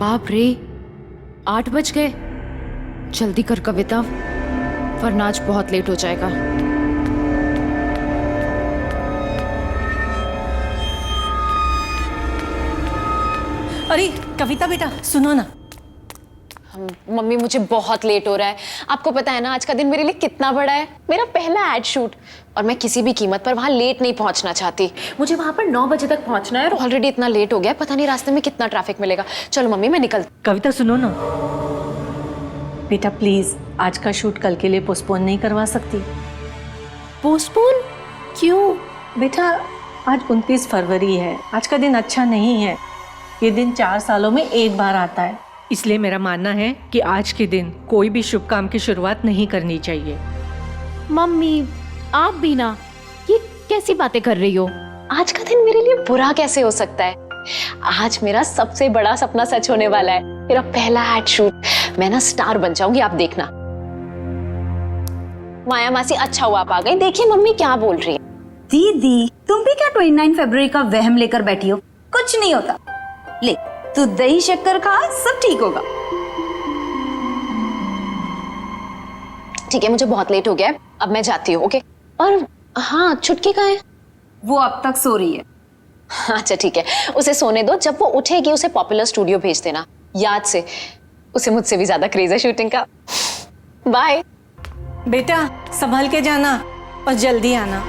बाप रे, 8 बज गए। जल्दी कर कविता, वरना आज बहुत लेट हो जाएगा। अरे कविता बेटा सुनो ना। मम्मी मुझे बहुत लेट हो रहा है। आपको पता है ना आज का दिन मेरे लिए कितना बड़ा है। मेरा पहला एड शूट और मैं किसी भी कीमत पर वहां लेट नहीं पहुंचना चाहती। मुझे वहां पर 9 बजे तक पहुंचना है और ऑलरेडी इतना लेट हो गया है, पता नहीं रास्ते में कितना ट्रैफिक मिलेगा। चलो मम्मी मैं निकल। कविता सुनो ना बेटा, प्लीज आज का शूट कल के लिए पोस्टपोन नहीं करवा सकती? पोस्टपोन क्यों? बेटा आज 29 फरवरी है, आज का दिन अच्छा नहीं है। ये दिन 4 सालों में एक बार आता है, इसलिए मेरा मानना है कि आज के दिन कोई भी शुभ काम की शुरुआत नहीं करनी चाहिए। मम्मी आप भी ना, ये कैसी बातें कर रही हो? आज का दिन मेरे लिए बुरा कैसे हो सकता है? आज मेरा सबसे बड़ा सपना सच होने वाला है, मेरा पहला एड शूट। मैं ना स्टार बन जाऊंगी, आप देखना। माया मासी अच्छा हुआ आप आ गई। देखिए मम्मी क्या बोल रही है। दीदी तुम भी क्या 29 फरवरी का वहम लेकर बैठी हो? कुछ नहीं होता। ले तू दही शक्कर खा, सब ठीक होगा। ठीक है, मुझे बहुत लेट हो गया है, अब मैं जाती हूँ। ओके। और हाँ, छुटकी कहाँ है? वो अब तक सो रही है। अच्छा ठीक है, उसे सोने दो। जब वो उठेगी उसे पॉपुलर स्टूडियो भेज देना, याद से। उसे मुझसे भी ज्यादा क्रेज है शूटिंग का। बाय बेटा संभल के जाना और जल्दी आना।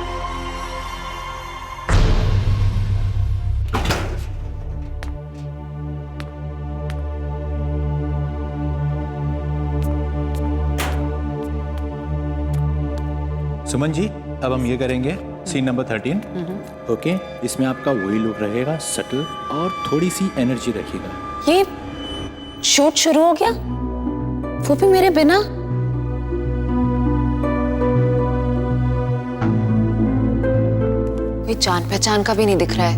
सुमन जी, अब हम ये करेंगे सीन नंबर 13। ओके, इसमें आपका वही लुक रहेगा, सटल और थोड़ी सी एनर्जी रखिएगा। ये शूट शुरू हो गया, वो भी मेरे बिना। कोई जान पहचान का भी नहीं दिख रहा है।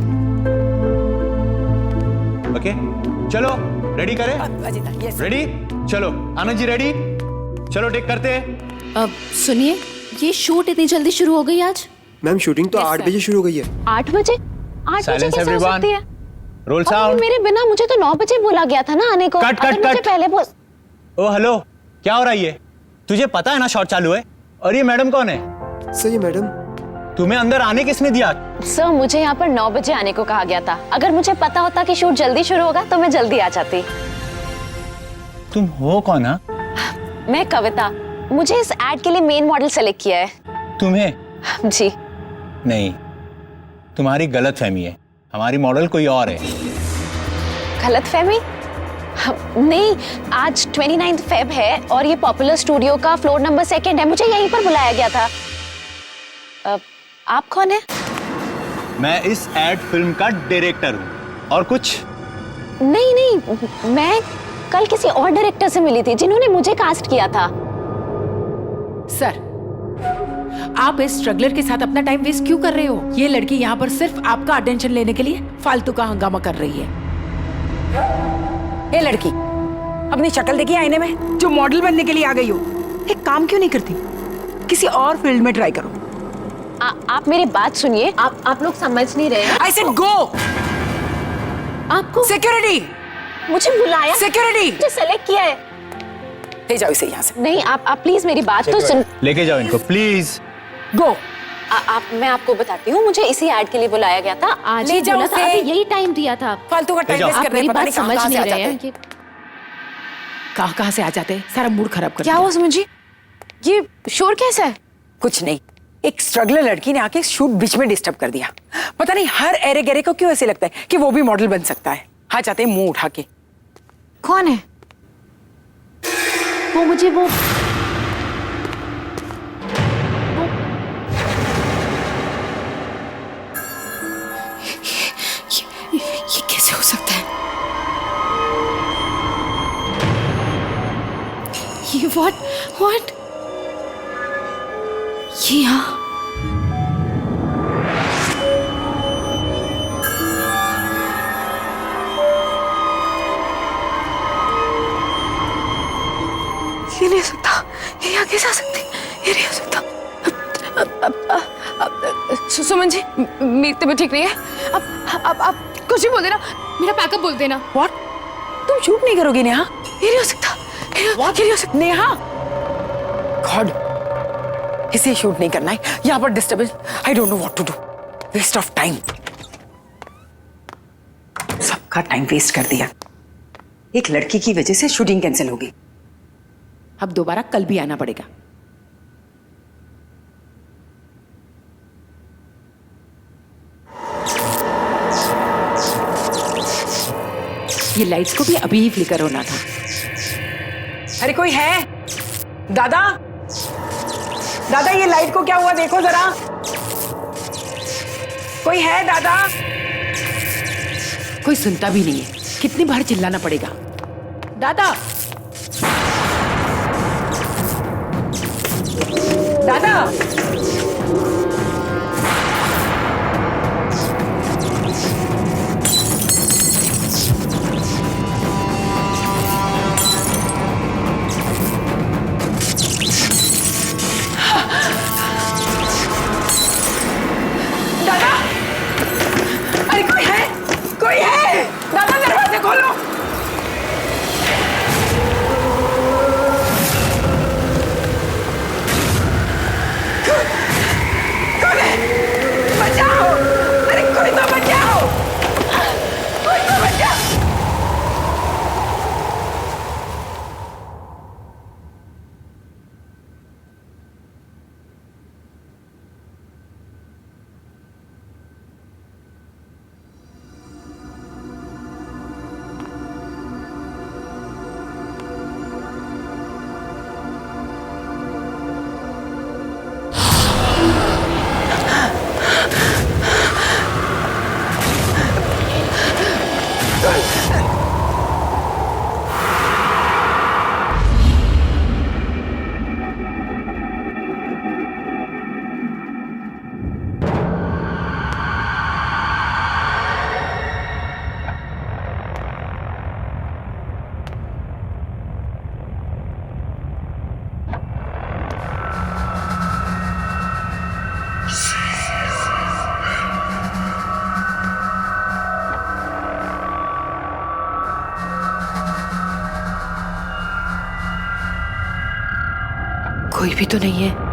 ओके चलो रेडी करें। रेडी, चलो आनंद जी रेडी, चलो टेक करते हैं। अब सुनिए, ये शूट इतनी जल्दी शुरू हो गई आज? मैम शूटिंग तो 8 बजे शुरू हो गई है। 8 बजे? 8 बजे Silence कैसे हो everyone. सकती है? रोल और साउंड। मेरे बिना मुझे तो 9 बजे बोला गया था ना आने को। कट, अगर कट, मुझे कट। पहले बोल। ओ हेलो, क्या हो रहा है ये? तुझे पता है ना शॉट चालू है? और ये मैडम कौन है? सही है मैडम। तुम्हें अंदर आने किसने दिया? सर मुझे यहाँ पर 9 बजे आने को कहा गया था। अगर मुझे पता होता कि शूट जल्दी शुरू होगा तो मैं जल्दी आ जाती। तुम हो कौन? हा? मैं कविता, मुझे इस एड के लिए मेन मॉडल सेलेक्ट किया है। तुम्हें? जी। नहीं, तुम्हारी गलत फहमी है, हमारी मॉडल कोई और है। गलत फहमी? नहीं, आज 29 फेब है और ये पॉपुलर स्टूडियो का फ्लोर नंबर 2 है। मुझे यहीं पर बुलाया गया था। आप कौन है? मैं इस एड फिल्म का डायरेक्टर हूँ। और कुछ? नहीं नहीं, मैं कल किसी और डायरेक्टर से मिली थी जिन्होंने मुझे कास्ट किया था। सर, आप इस स्ट्रगलर के साथ अपना टाइम वेस्ट क्यों कर रहे हो? ये लड़की यहाँ पर सिर्फ आपका अटेंशन लेने के लिए फालतू का हंगामा कर रही है। ये लड़की अपनी शक्ल देखी आईने में, जो मॉडल बनने के लिए आ गई हो। एक काम क्यों नहीं करती? किसी और फील्ड में ट्राई करो। आप मेरी बात सुनिए। आप लोग समझ नहीं रहे। I said go. आपको सिक्योरिटी, मुझे बुलाया, सिक्योरिटी, मुझे सेलेक्ट किया है। ले जाओ इसे यहाँ से। नहीं, आप प्लीज मेरी बात तो सुन। लेके जाओ इनको प्लीज। गो। मैं आपको बताती हूँ, मुझे इसी एड के लिए बुलाया गया था। आज ले ही जाओ बोला था, उसे। अभी यही टाइम दिया था। फालतू का टाइम जाओ। वेस्ट आप कर रहे मेरी हैं, पता बात नहीं समझ कहाँ नहीं से आ रहे जाते हैं। कहाँ से आ जाते हैं, सारा मूड खराब कर क्या दिया। हुआ सुमन जी? ये शोर कैसा है? कुछ नहीं, एक स्ट्रगलर लड़की ने आके शूट बीच में डिस्टर्ब कर दिया। पता नहीं हर एरे गेरे को क्यों ऐसे लगता है कि वो भी मॉडल बन सकता है। हाँ चाहते हैं मुंह उठा के। कौन है वो? मुझे वो ये कैसे हो सकता है? ये व्हाट ये यहाँ? ये नहीं हो सकता, ये यहाँ कैसे आ सकती? ये नहीं हो सकता। सुमन जी, मेरी तबीयत ठीक नहीं है। अब कुछ भी बोल देना, मेरा पैकअप बोल देना। व्हाट? तुम शूट नहीं करोगी नेहा? ये नहीं हो सकता, ये नहीं हो सकता नेहा। गॉड, इसे शूट नहीं करना है, यहाँ पर disturbance. I don't know what to do, waste of time. सबका टाइम वेस्ट कर दिया। एक लड़की की वजह से शूटिंग कैंसिल होगी। अब दोबारा कल भी आना पड़ेगा। ये लाइट्स को भी अभी ही फ्लिकर होना था। अरे कोई है? दादा, दादा ये लाइट को क्या हुआ देखो जरा। कोई है दादा? कोई सुनता भी नहीं है, कितनी बार चिल्लाना पड़ेगा? दादा, दादा, दादा, अरे कोई है? कोई है? दादा दरवाजे खोलो। कौन है? बचाओ! अरे कोई तो बचाओ! कोई तो बचाओ! कोई भी तो नहीं है।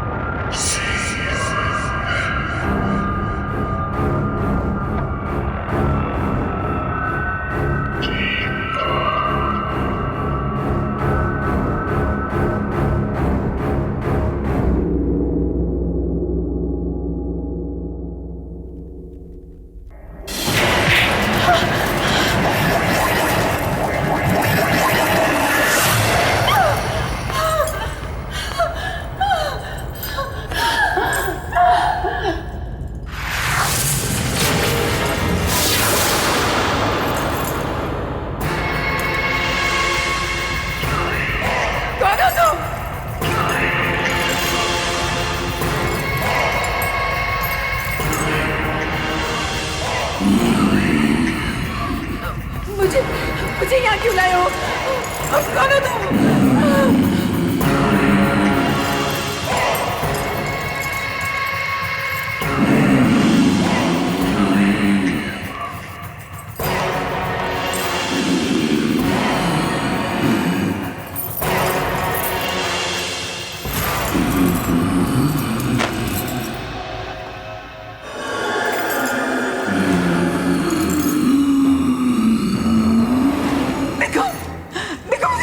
मुझे यहाँ क्यों लाए हो? कौन हो तुम?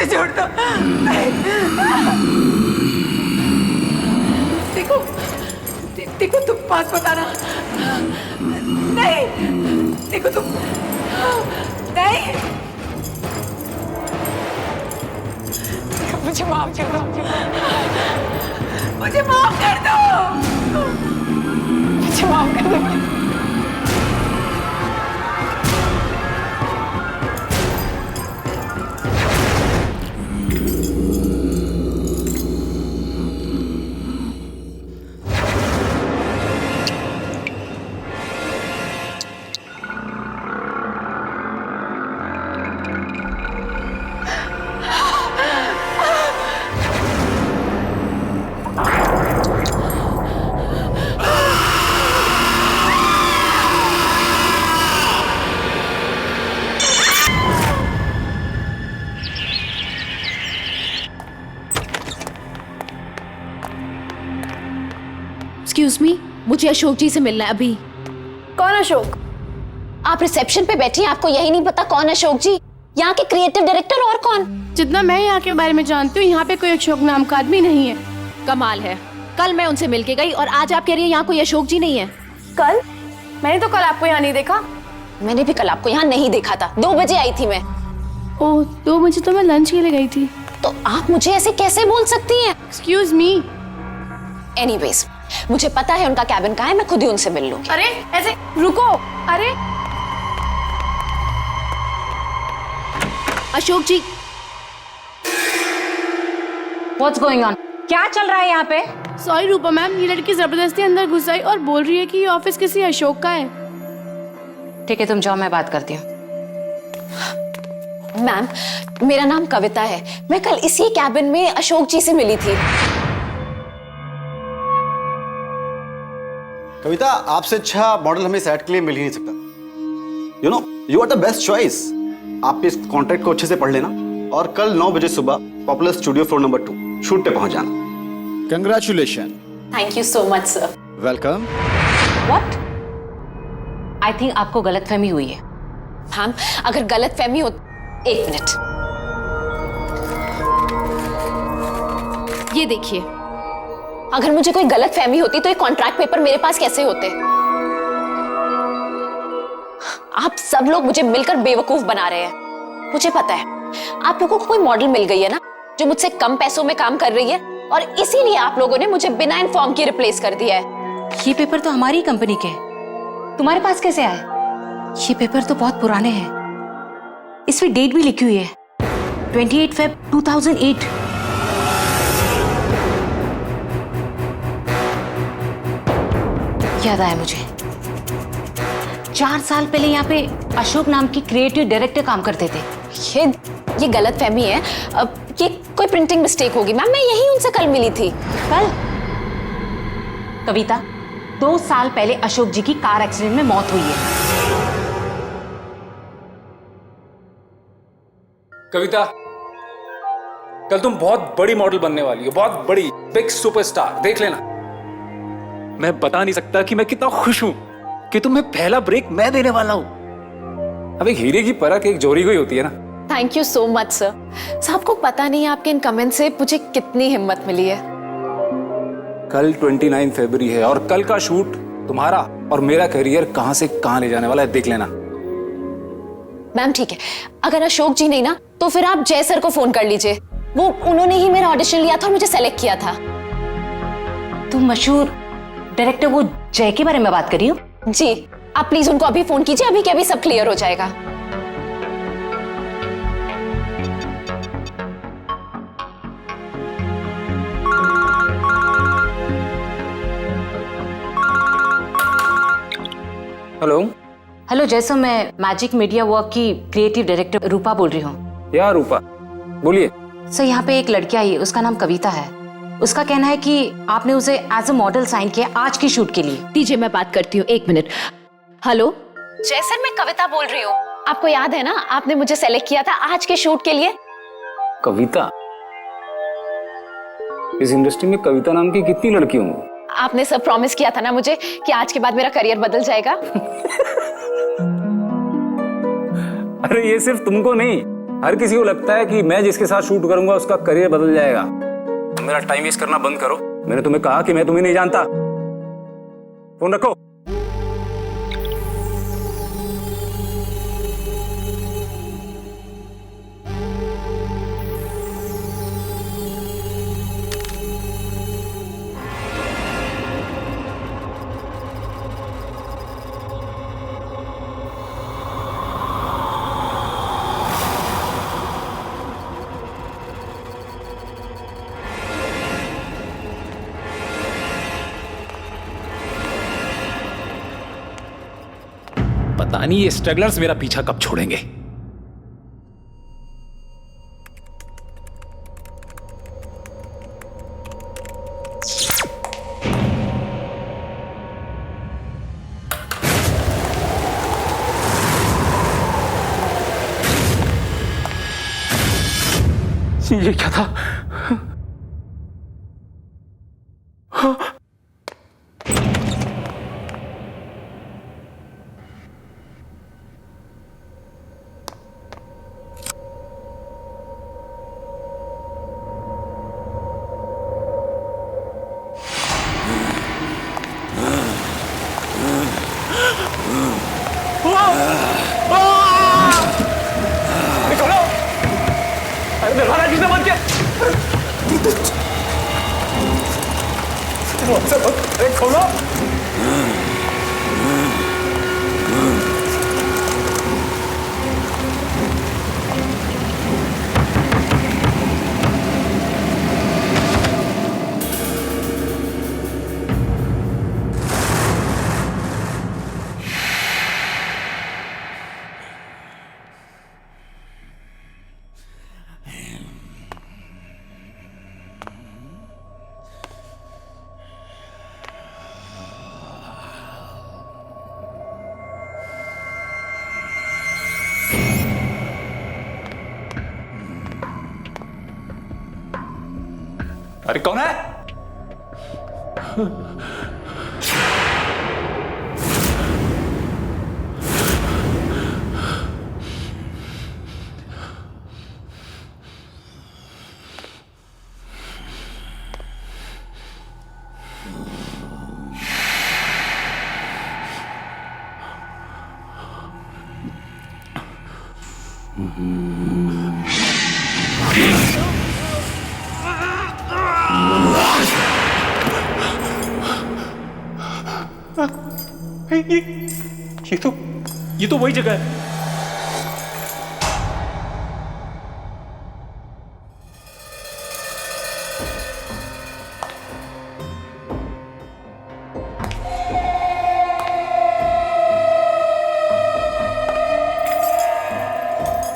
छोड़ दो। देखो देखो तुम पास बताना। नहीं देखो तुम नहीं। मुझे माफ कर दो। मुझे माफ कर दो। मुझे माफ कर दो। एक्सक्यूज मी, मुझे अशोक जी से मिलना है अभी। कौन अशोक? आप रिसेप्शन पे बैठी हैं, आपको यही नहीं पता कौन अशोक जी? यहाँ के क्रिएटिव डायरेक्टर और कौन? जितना मैं यहाँ के बारे में जानती हूँ, यहाँ पे कोई अशोक नाम का आदमी नहीं है। कमाल है, कल मैं उनसे मिलके गई और आज आप कह रही हैं यहाँ कोई अशोक जी नहीं है। कल? मैंने तो कल आपको यहाँ नहीं देखा। मैंने भी कल आपको यहाँ नहीं देखा था, 2 बजे आई थी मैं। ओह, 2 बजे तो मैं लंच के लिए गई थी। तो आप मुझे ऐसे कैसे बोल सकती हैं? Excuse me. एनीवेज, मुझे पता है उनका कैबिन कहाँ है, मैं खुद ही उनसे मिल लूंगी। अरे ऐसे रुको। अरे अशोक जी, What's going on? क्या चल रहा है यहाँ पे? सॉरी रूपा मैम, ये लड़की जबरदस्ती अंदर घुस आई और बोल रही है कि ये ऑफिस किसी अशोक का है। ठीक है, तुम जाओ, मैं बात करती हूँ। मैम, मेरा नाम कविता है, मैं कल इसी कैबिन में अशोक जी से मिली थी। कविता, आपसे अच्छा मॉडल हमें सेट के लिए मिल ही नहीं सकता। You know, you are the best choice. आप इस कॉन्ट्रैक्ट को अच्छे से पढ़ लेना और कल 9 बजे सुबह popular studio floor number 2 shoot पे पहुंच जाना। Congratulation. Thank you so much sir. Welcome. What? I think आपको गलतफहमी हुई है। मैम, अगर गलत फहमी हो, 1 मिनट। ये देखिए, अगर मुझे कोई गलत फहमी होती तो ये कॉन्ट्रैक्ट पेपर मेरे पास कैसे होते? आप सब लोग मुझे मिलकर बेवकूफ बना रहे हैं। मुझे पता है आप लोगों को कोई मॉडल मिल गई है ना, जो मुझसे कम पैसों में काम कर रही है, और इसीलिए आप लोगों ने मुझे बिना इन्फॉर्म के रिप्लेस कर दिया है। ये पेपर तो हमारी कंपनी के हैं, तुम्हारे पास कैसे आए? ये पेपर तो बहुत पुराने हैं, इसमें डेट भी लिखी हुई है, 28 Feb 2008। याद आया मुझे, 4 साल पहले यहाँ पे अशोक नाम की क्रिएटिव डायरेक्टर काम करते थे। ये गलत फहमी है, ये कोई प्रिंटिंग मिस्टेक होगी। मैम, मैं यही उनसे कल मिली थी। कल? कविता, 2 साल पहले अशोक जी की कार एक्सीडेंट में मौत हुई है। कविता, कल तुम बहुत बड़ी मॉडल बनने वाली हो, बहुत बड़ी, बिग सुपरस्टार। देख लेना। मैं बता नहीं सकता कि मैं कितना खुश हूं कि तुम्हें पहला ब्रेक मैं देने वाला हूं। अब एक हीरे की परख एक जोरी को ही होती है ना। Thank you so much sir. सबको पता नहीं है आपके इन कमेंट से मुझे कितनी हिम्मत मिली है। कल 29 फरवरी है और कल का शूट तुम्हारा और मेरा करियर कहां से कहां ले जाने वाला है, देख लेना। मैम ठीक है, अगर अशोक जी नहीं ना, तो फिर आप जय सर को फोन कर लीजिए। वो उन्होंने ही मेरा ऑडिशन लिया था और मुझे सेलेक्ट किया था। तुम मशहूर डायरेक्टर वो जय के बारे में बात कर रही हो? जी, आप प्लीज उनको अभी फोन कीजिए, अभी के अभी सब क्लियर हो जाएगा। हेलो। हेलो जय सर, मैं मैजिक मीडिया वर्क की क्रिएटिव डायरेक्टर रूपा बोल रही हूँ। या रूपा, बोलिए। सर, यहाँ पे एक लड़की आई है, उसका नाम कविता है। उसका कहना है कि आपने उसे एज अ मॉडल साइन किया आज की शूट के लिए। दीजिए मैं बात करती हूँ, 1 मिनट। हेलो जय सर, मैं कविता बोल रही हूँ। आपको याद है ना, आपने मुझे सेलेक्ट किया था आज के शूट के लिए। कविता? इस इंडस्ट्री में कविता नाम की कितनी लड़की होंगी? आपने सब प्रॉमिस किया था ना मुझे कि आज के बाद मेरा करियर बदल जाएगा। अरे ये सिर्फ तुमको नहीं, हर किसी को लगता है कि मैं जिसके साथ शूट करूंगा उसका करियर बदल जाएगा। मेरा टाइम वेस्ट करना बंद करो। मैंने तुम्हें कहा कि मैं तुम्हें नहीं जानता। फोन रखो। पता नहीं ये स्ट्रगलर्स मेरा पीछा कब छोड़ेंगे। ये क्या था? अरे खोलो, अरे दरवाजा किसने बंद किया? अरे खोलो। अरे कौन है? ये तो वही जगह है।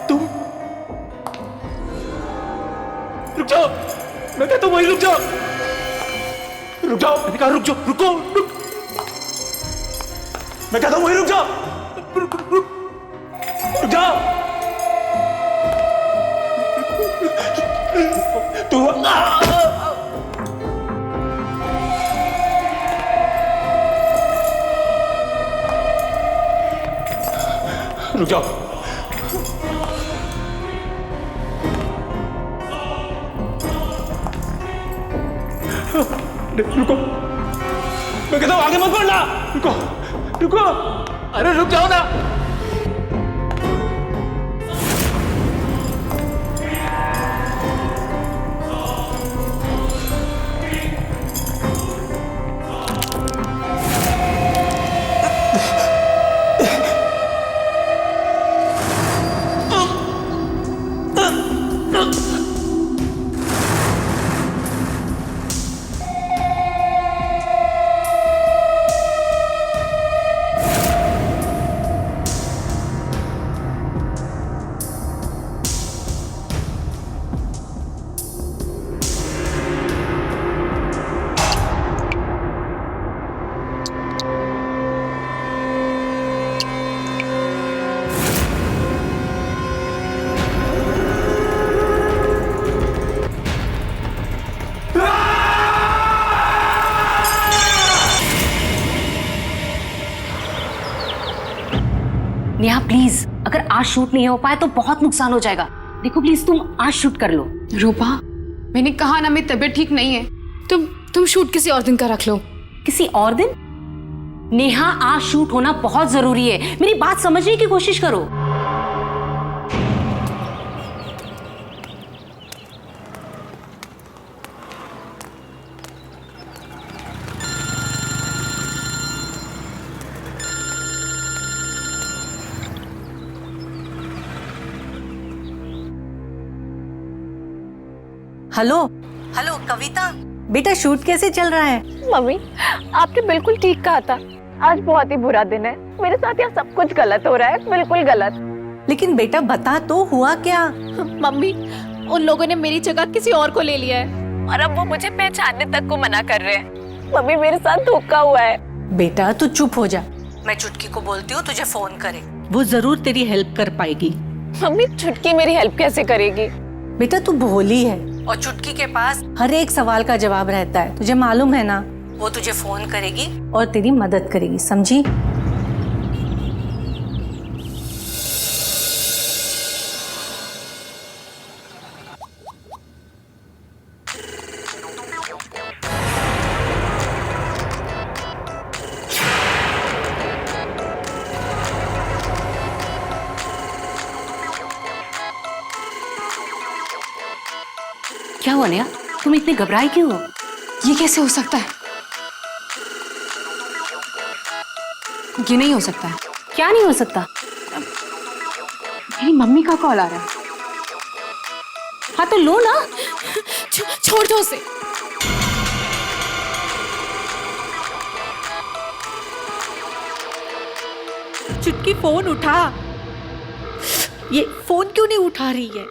तुम रुक जाओ, मैं कहता हूं वही रुक जाओ, रुक जाओ, मैंने कहा रुक जाओ, रुको, रुक, मैं कहता हूं वही रुक जाओ, रुक जाओ, तू रुक जाओ, रुको, मैं कहता हूं आगे मत बढ़ना, रुको, रुको, अरे रुक जाओ ना। नेहा प्लीज, अगर आज शूट नहीं हो पाए तो बहुत नुकसान हो जाएगा। देखो प्लीज तुम आज शूट कर लो। रूपा, मैंने कहा ना मेरी तबीयत ठीक नहीं है। तुम शूट किसी और दिन का रख लो। किसी और दिन? नेहा आज शूट होना बहुत जरूरी है, मेरी बात समझने की कोशिश करो। हेलो हेलो कविता, बेटा शूट कैसे चल रहा है? मम्मी, आपने बिल्कुल ठीक कहा था। आज बहुत ही बुरा दिन है, मेरे साथ यहाँ सब कुछ गलत हो रहा है, बिल्कुल गलत। लेकिन बेटा बता तो हुआ क्या? मम्मी, उन लोगों ने मेरी जगह किसी और को ले लिया है और अब वो मुझे पहचानने तक को मना कर रहे हैं। मम्मी, मेरे साथ धोखा हुआ है। बेटा तू चुप हो जा, मैं चुटकी को बोलती हूँ तुझे फोन करे, वो जरूर तेरी हेल्प कर पाएगी। मम्मी, चुटकी मेरी हेल्प कैसे करेगी? बेटा तू भोली है और चुटकी के पास हर एक सवाल का जवाब रहता है, तुझे मालूम है ना। वो तुझे फोन करेगी और तेरी मदद करेगी, समझी? हुआ नेहा? तुम इतनी घबराई क्यों हो? ये कैसे हो सकता है? ये नहीं हो सकता है। क्या नहीं हो सकता? मेरी मम्मी का कॉल आ रहा है। हाँ तो लो ना। छोड़ दो उसे। चुटकी फोन उठा। ये फोन क्यों नहीं उठा रही है?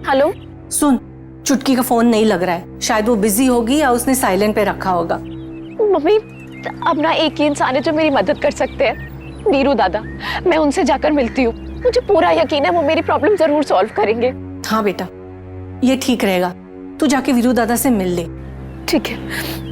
हेलो। सुन, चुटकी का फोन नहीं लग रहा है। शायद वो बिजी होगी या उसने साइलेंट पे रखा होगा। मम्मी, अब ना एक ही इंसान है जो मेरी मदद कर सकते हैं, वीरू दादा। मैं उनसे जाकर मिलती हूँ। मुझे पूरा यकीन है वो मेरी प्रॉब्लम जरूर सॉल्व करेंगे। हाँ बेटा, ये ठीक रहेगा। तू जाके वीरू दादा से मिल ले। ठीक है।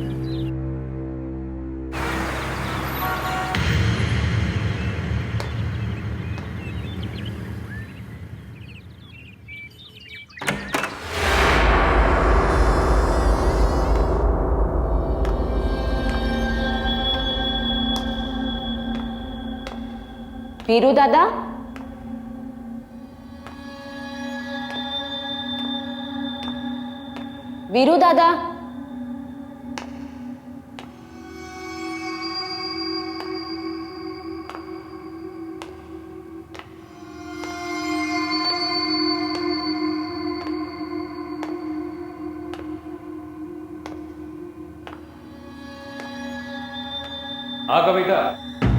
वीरू दादा, वीरू दादा। हाँ कविता,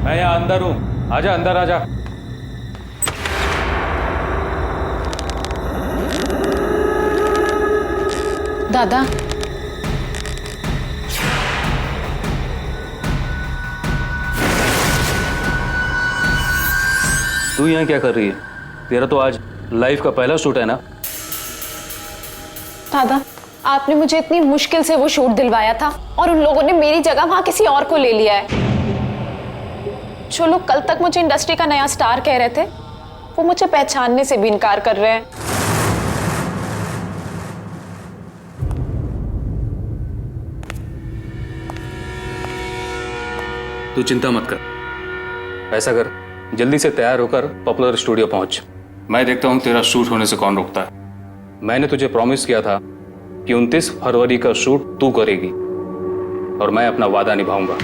मैं यहाँ अंदर हूँ। आजा अंदर आजा। दादा, तू यहाँ क्या कर रही है? तेरा तो आज लाइफ का पहला शूट है ना? दादा, आपने मुझे इतनी मुश्किल से वो शूट दिलवाया था और उन लोगों ने मेरी जगह वहां किसी और को ले लिया है। जो लोग कल तक मुझे इंडस्ट्री का नया स्टार कह रहे थे, वो मुझे पहचानने से भी इनकार कर रहे हैं। तू चिंता मत कर। ऐसा कर, जल्दी से तैयार होकर पॉपुलर स्टूडियो पहुंच। मैं देखता हूं तेरा शूट होने से कौन रोकता है। मैंने तुझे प्रॉमिस किया था कि 29 फरवरी का शूट तू करेगी और मैं अपना वादा निभाऊंगा।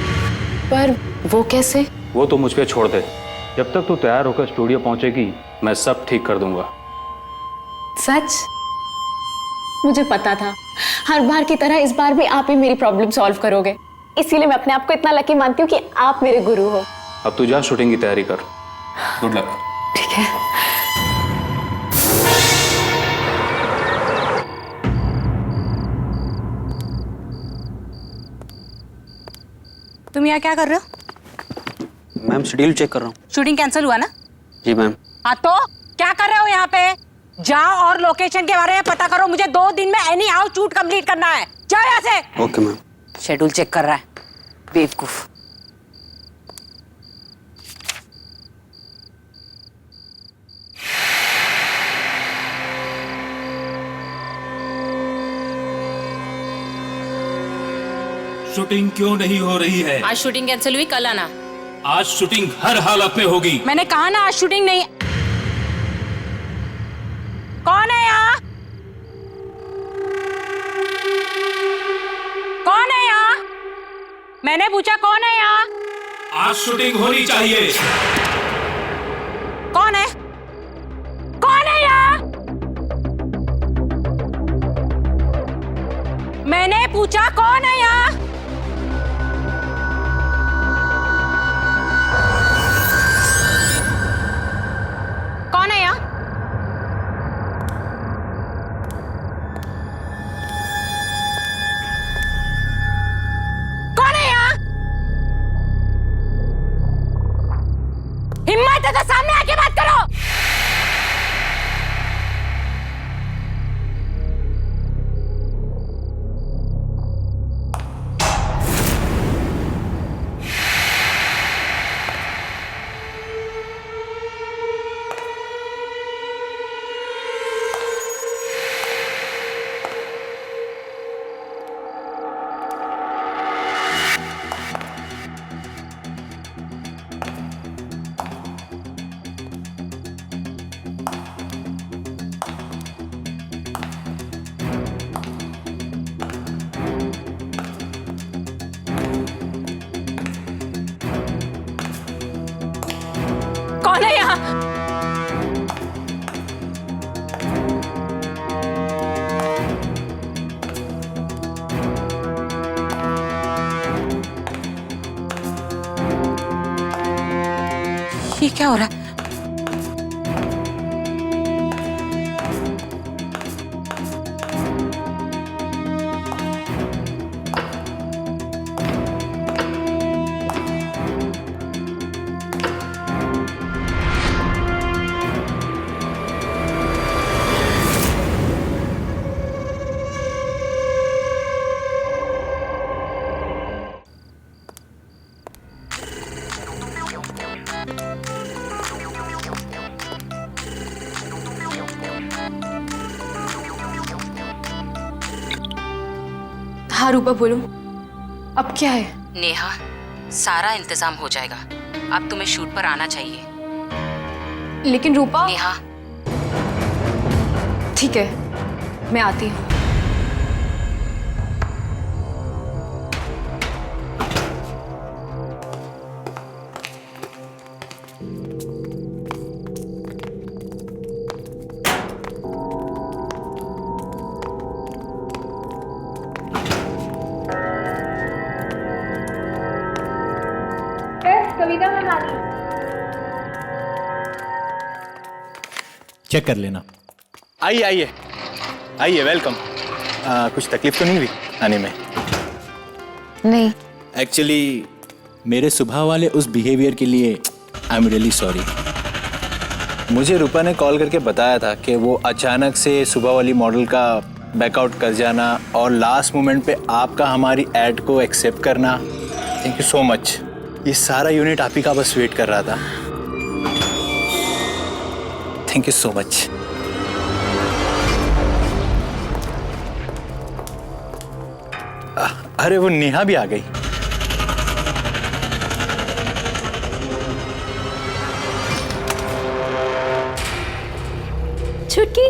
पर वो कैसे? वो तो मुझ पे छोड़ दे। जब तक तू तैयार होकर स्टूडियो पहुंचेगी, मैं सब ठीक कर दूंगा। सच? मुझे पता था हर बार की तरह इस बार भी आप ही मेरी प्रॉब्लम सॉल्व करोगे, इसीलिए मैं अपने आप को इतना लकी मानती हूँ कि आप मेरे गुरु हो। अब तू जा, शूटिंग की तैयारी कर। Good luck. ठीक है। तुम यहाँ क्या कर रहे हो? मैम शेड्यूल चेक कर रहा हूँ। शूटिंग कैंसिल हुआ ना? जी मैम। हाँ तो क्या कर रहे हो यहाँ पे? जाओ और लोकेशन के बारे में पता करो। मुझे 2 दिन में एनी हाउ शूट कंप्लीट करना है। जाओ यहाँ से। Okay ma'am. शेड्यूल चेक कर रहा है, बेवकूफ। शूटिंग क्यों नहीं हो रही है? आज शूटिंग कैंसिल हुई, कल आना। आज शूटिंग हर हालत में होगी। मैंने कहा ना आज शूटिंग नहीं। कौन है यहाँ? कौन है यहाँ? मैंने पूछा कौन है यहाँ? आज शूटिंग होनी चाहिए। कौन है? कौन है यहाँ? मैंने पूछा कौन है यहाँ? कौन है यहाँ? कौन है यहाँ? हिम्मत है तो सामने आके बात करो। क्या हो रहा है? हाँ रूपा बोलो, अब क्या है? नेहा, सारा इंतजाम हो जाएगा। अब तुम्हें शूट पर आना चाहिए। लेकिन रूपा। नेहा, ठीक है, मैं आती हूँ। कविता मैं आ रही हूँ। चेक कर लेना। आइए आइए आइए, वेलकम। कुछ तकलीफ तो नहीं हुई आने में? नहीं। एक्चुअली मेरे सुबह वाले उस बिहेवियर के लिए आई एम रियली सॉरी। मुझे रूपा ने कॉल करके बताया था कि वो अचानक से सुबह वाली मॉडल का बैकआउट कर जाना और लास्ट मोमेंट पे आपका हमारी ऐड को एक्सेप्ट करना। Thank you so much. ये सारा यूनिट आप ही का बस वेट कर रहा था। Thank you so much. अरे वो नेहा भी आ गई। छुटकी,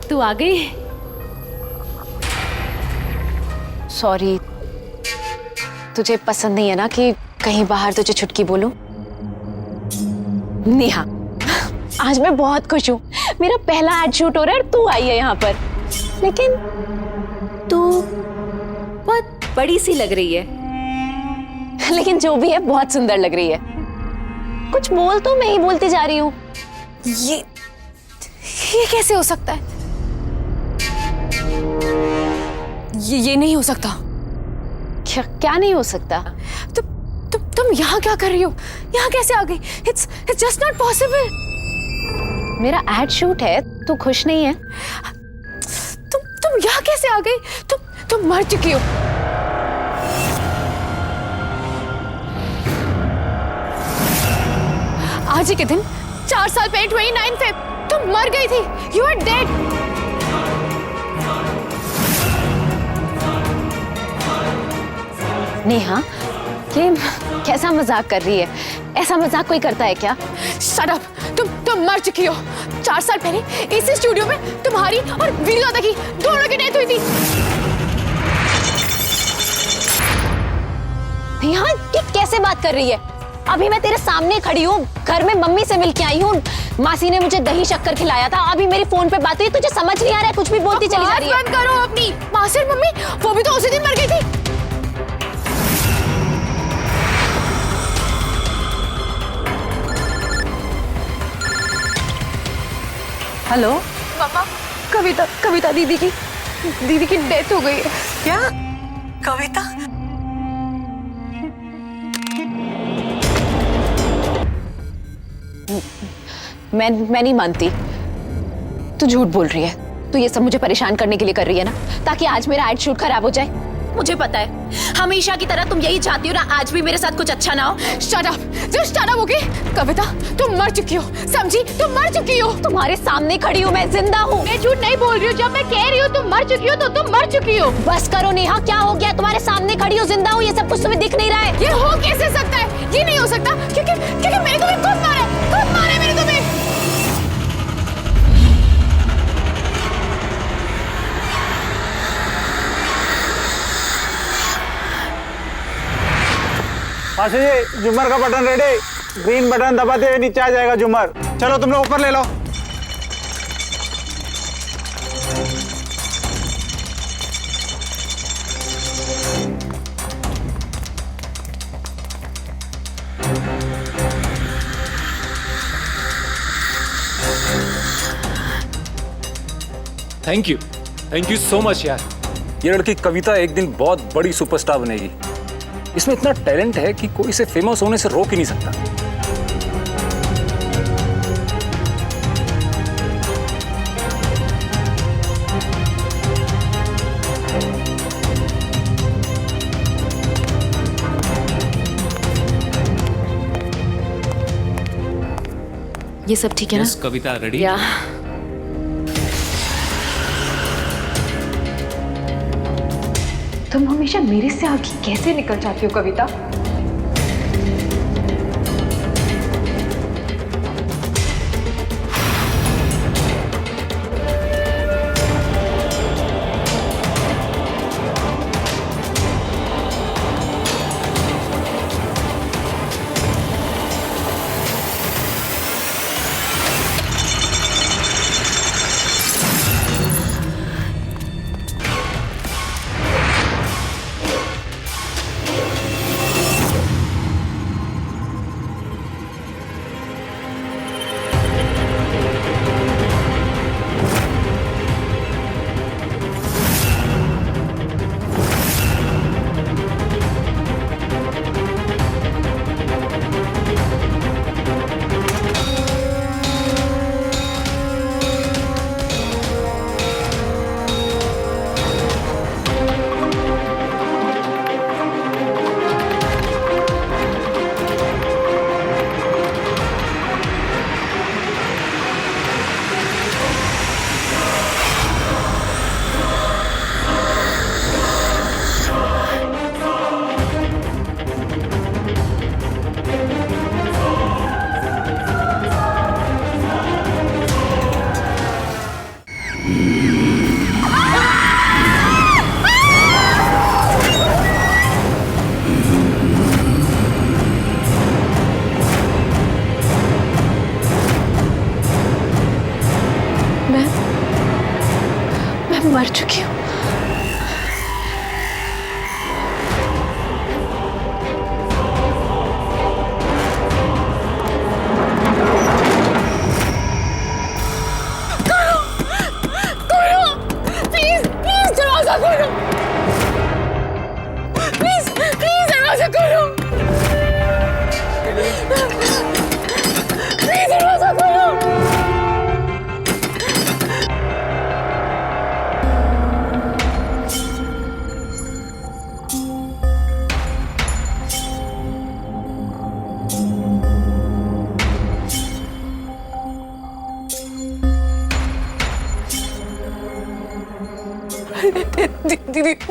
तू आ गई। सॉरी, तुझे पसंद नहीं है ना कि कहीं बाहर तुझे छुटकी बोलूं? नेहा, आज मैं बहुत खुश हूँ। मेरा पहला एड शूट हो रहा है और तू आई है यहाँ पर। लेकिन तू बहुत बड़ी सी लग रही है। लेकिन जो भी है बहुत सुंदर लग रही है। कुछ बोल तो, मैं ही बोलती जा रही हूँ। ये कैसे हो सकता है? ये नहीं हो सकता। क्या नहीं हो सकता? तुम यहाँ क्या कर रही हो? यहाँ कैसे आ गई? It's just not possible. मेरा एड शूट है, तू खुश नहीं है? तुम यहाँ कैसे आ गई? तुम मर चुकी हो। आज ही के दिन 4 साल पहले 29 फेब तुम मर गई थी। You are dead. नेहा, ये कैसा मजाक कर रही है? ऐसा मजाक कोई करता है क्या? Shut up. तुम मर चुकी हो। 4 साल पहले इसी स्टूडियो में तुम्हारी और वीर दादा की दोनों की डेथ हुई थी। नेहा, ये कैसे बात कर रही है? अभी मैं तेरे सामने खड़ी हूँ, घर में मम्मी से मिलके आई हूँ। मासी ने मुझे दही शक्कर खिलाया था। अभी मेरी फोन पे बात हुई। तुझे समझ नहीं आ रहा है? कुछ भी बोलती चली जा रही है। बंद करो अपनी। मासी और मम्मी वो भी तो उसी दिन मर गई थी। हेलो मम्मा, कविता दीदी की डेथ हो गई है। क्या? कविता? मैं नहीं मानती। तू झूठ बोल रही है। तू ये सब मुझे परेशान करने के लिए कर रही है ना, ताकि आज मेरा एड शूट खराब हो जाए। मुझे पता है, हमेशा की तरह तुम यही चाहती हो ना, आज भी मेरे साथ कुछ अच्छा ना हो। Shut up, just shut up, okay? कविता, तुम मर चुकी हो, समझी? तुम मर चुकी हो। तुम्हारे सामने खड़ी हूँ, मैं जिंदा हूँ। मैं झूठ नहीं बोल रही हूँ। जब मैं कह रही हूँ तुम मर चुकी हो तो तुम मर चुकी हो। बस करो नेहा, क्या हो गया? तुम्हारे सामने खड़ी हूँ, जिंदा हूँ, ये सब कुछ तुम्हें दिख नहीं रहा है? ये हो कैसे सकता है? ये नहीं हो सकता, क्योंकि मैंने तुम्हें खुद मारा है मैंने तुम्हें। मासी जी, झूमर का बटन रेडी। ग्रीन बटन दबाते हुए नीचे आ जाएगा झूमर। चलो तुम लोग ऊपर ले लो। थैंक यू सो मच यार। ये लड़की कविता एक दिन बहुत बड़ी सुपरस्टार बनेगी। इसमें इतना टैलेंट है कि कोई इसे फेमस होने से रोक ही नहीं सकता। ये सब ठीक है ना? कविता रेडी? या तुम हमेशा मेरे से आगे कैसे निकल जाती हो कविता? मैं मर चुकी हूँ।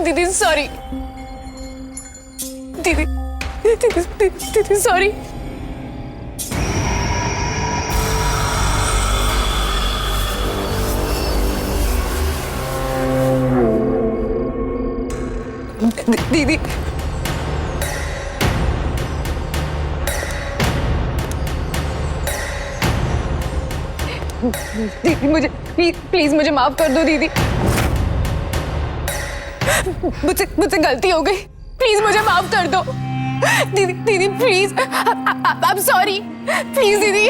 दीदी सॉरी। दीदी सॉरी। दीदी दीदी मुझे प्लीज मुझे माफ कर दो दीदी। मुझसे गलती हो गई, प्लीज मुझे माफ कर दो दीदी please. I am sorry, please दीदी।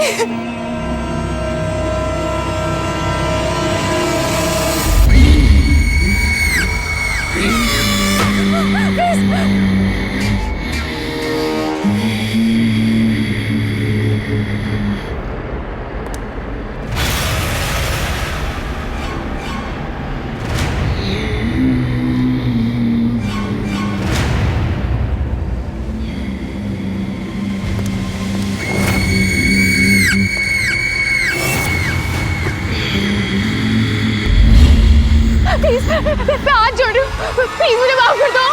मैं हाथ जोड़ रही हूँ, प्लीज मुझे माफ कर दो।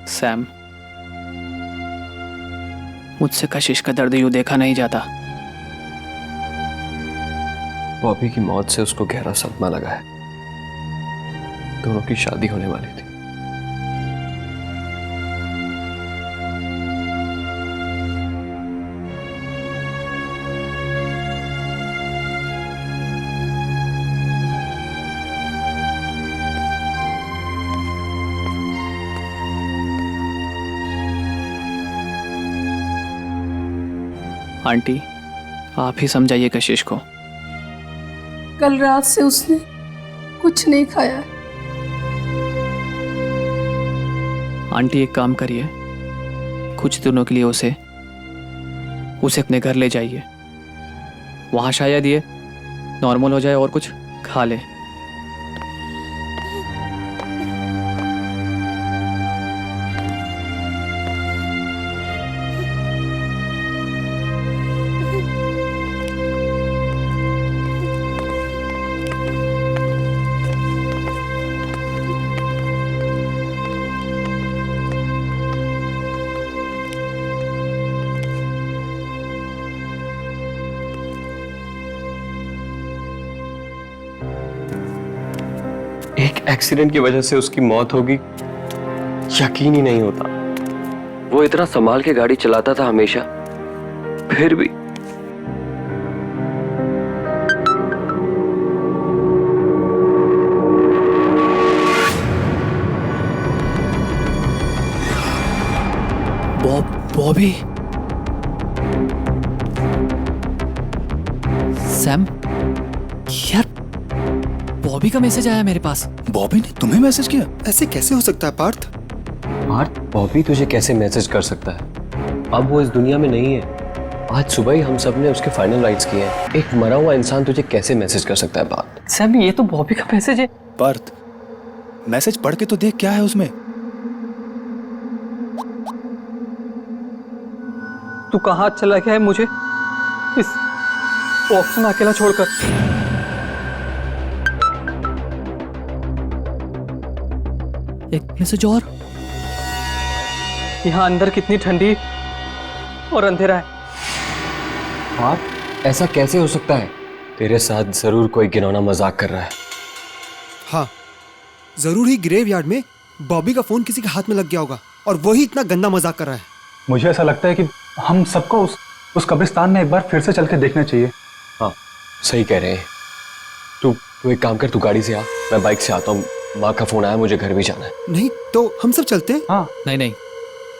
सैम, मुझसे कशिश का दर्द यूं देखा नहीं जाता। बॉबी की मौत से उसको गहरा सदमा लगा है। दोनों की शादी होने वाली थी। आंटी, आप ही समझाइए कशिश को। कल रात से उसने कुछ नहीं खाया। आंटी एक काम करिए, कुछ दिनों के लिए उसे अपने घर ले जाइए। वहां शायद ये नॉर्मल हो जाए और कुछ खा ले। एक एक्सीडेंट की वजह से उसकी मौत होगी, यकीन ही नहीं होता। वो इतना संभाल के गाड़ी चलाता था हमेशा, फिर भी। बॉबी, सैम, यार बॉबी का मैसेज आया मेरे पास। बॉबी ने तुम्हें मैसेज किया? ऐसे कैसे हो सकता है पार्थ? पार्थ, बॉबी तुझे कैसे मैसेज कर सकता है? अब वो इस दुनिया में नहीं है। आज सुबह ही हम सब ने उसके फाइनल राइट्स किए हैं। एक मरा हुआ इंसान तुझे कैसे मैसेज कर सकता है पार्थ? सैम, ये तो बॉबी का मैसेज है। पार्थ, मैसेज पढ़ के तो देख क्या है उसमें। तू कहाँ चला गया है मुझे इस बॉक्स में अकेला छोड़कर? एक मैसेज और। यहाँ अंदर कितनी ठंडी और अंधेरा है। पार्थ, ऐसा कैसे हो सकता है? तेरे साथ जरूर कोई घिनौना मजाक कर रहा है। हाँ, जरूर ही ग्रेवयार्ड में बॉबी का फोन किसी के हाथ में लग गया होगा और वही इतना गंदा मजाक कर रहा है। मुझे ऐसा लगता है कि हम सबको उस कब्रिस्तान में एक बार फिर से चल के देखना चाहिए। हाँ, सही कह रहे हैं। तू एक काम कर, तू गाड़ी से आ, मैं बाइक से आता हूँ। माँ का फोन आया, मुझे घर भी जाना है। नहीं तो हम सब चलते हैं। हाँ, नहीं,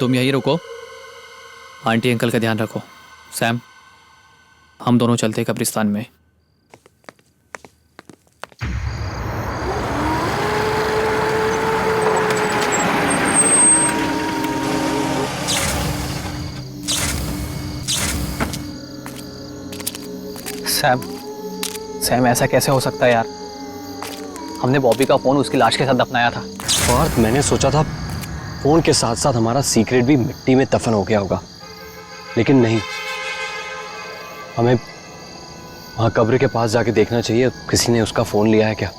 तुम यहीं रुको, आंटी अंकल का ध्यान रखो। सैम, हम दोनों चलते हैं कब्रिस्तान में। सैम, ऐसा कैसे हो सकता है यार? हमने बॉबी का फोन उसकी लाश के साथ दफनाया था। पार्थ, मैंने सोचा था फोन के साथ साथ हमारा सीक्रेट भी मिट्टी में दफन हो गया होगा, लेकिन नहीं। हमें वहां कब्र के पास जाके देखना चाहिए, किसी ने उसका फोन लिया है क्या।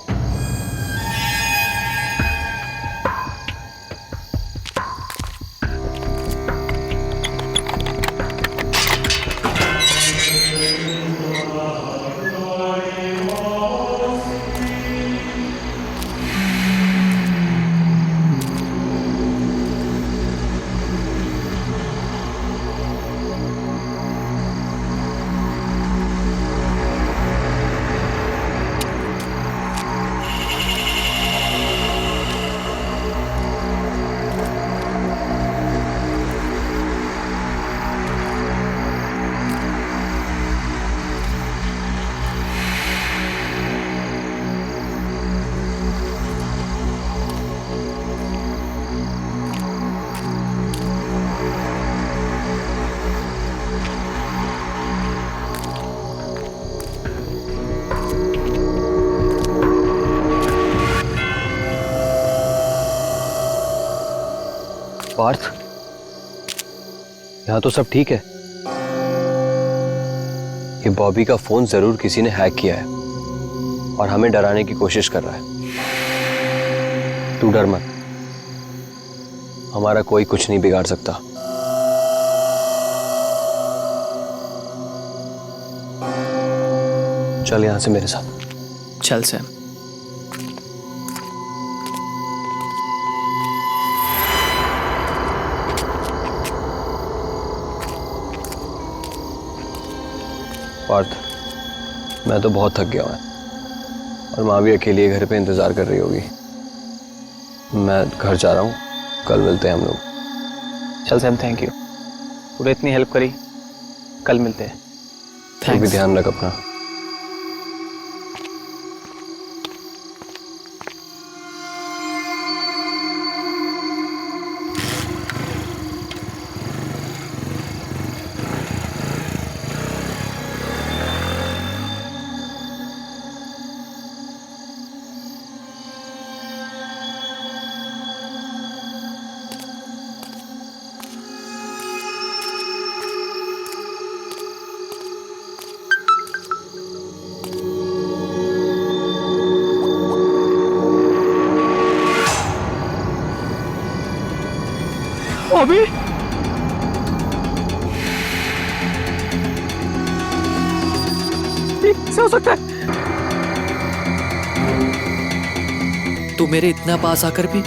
पार्थ, यहाँ तो सब ठीक है। ये बॉबी का फोन जरूर किसी ने हैक किया है और हमें डराने की कोशिश कर रहा है। तू डर मत, हमारा कोई कुछ नहीं बिगाड़ सकता। चल यहां से मेरे साथ। चल सैम। पार्थ, मैं तो बहुत थक गया हूं और माँ भी अकेली घर पे इंतजार कर रही होगी। मैं घर जा रहा हूँ, कल मिलते हैं हम लोग। चल सैम, थैंक यू। तूने इतनी हेल्प करी, कल मिलते हैं। तू भी ध्यान रख अपना। अभी कैसे हो सकता है? तू मेरे इतना पास आकर भी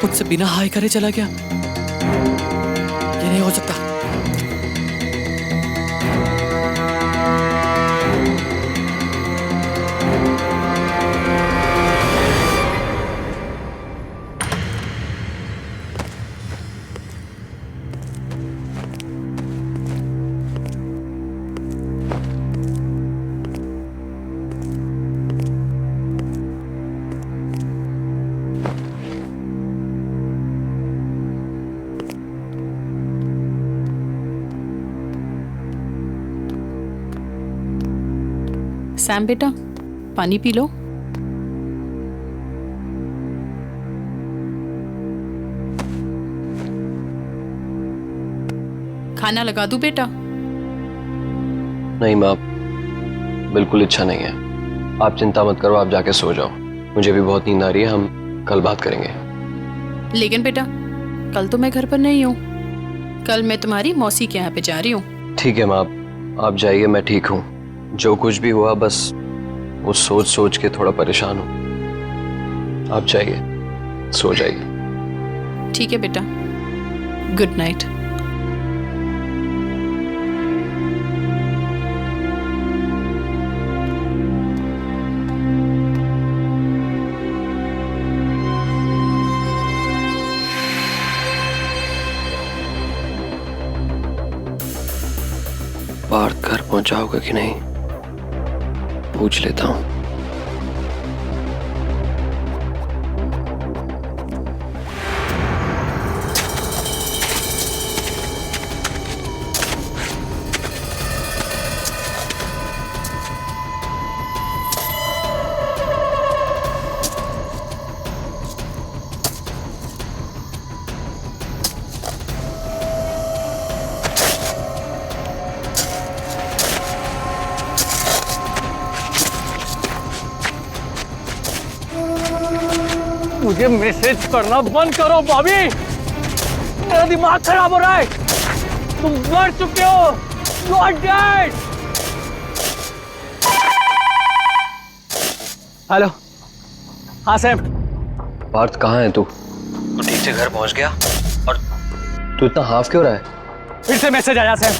मुझसे बिना हाय करे चला गया। ये नहीं हो सकता। सैम बेटा, पानी पी लो। खाना लगा दूं बेटा? नहीं माँ, बिल्कुल इच्छा नहीं है। आप चिंता मत करो, आप जाके सो जाओ। मुझे भी बहुत नींद आ रही है, हम कल बात करेंगे। लेकिन बेटा, कल तो मैं घर पर नहीं हूँ। कल मैं तुम्हारी मौसी के यहाँ पे जा रही हूँ। ठीक है माँ, आप जाइए, मैं ठीक हूँ। जो कुछ भी हुआ बस वो सोच सोच के थोड़ा परेशान हूँ। आप जाइए, सो जाइए। ठीक है बेटा, गुड नाइट। पार्थ घर पहुंचा होगा कि नहीं, पूछ लेता हूं। मुझे मैसेज करना बंद करो बॉबी, मेरा दिमाग खराब हो रहा है। तुम मर चुके हो, यू आर डेड। हेलो, हाँ सैम। पार्थ कहाँ है तू? तू ठीक से घर पहुंच गया? और तू इतना हाफ क्यों रहा है? फिर से मैसेज आया सैम।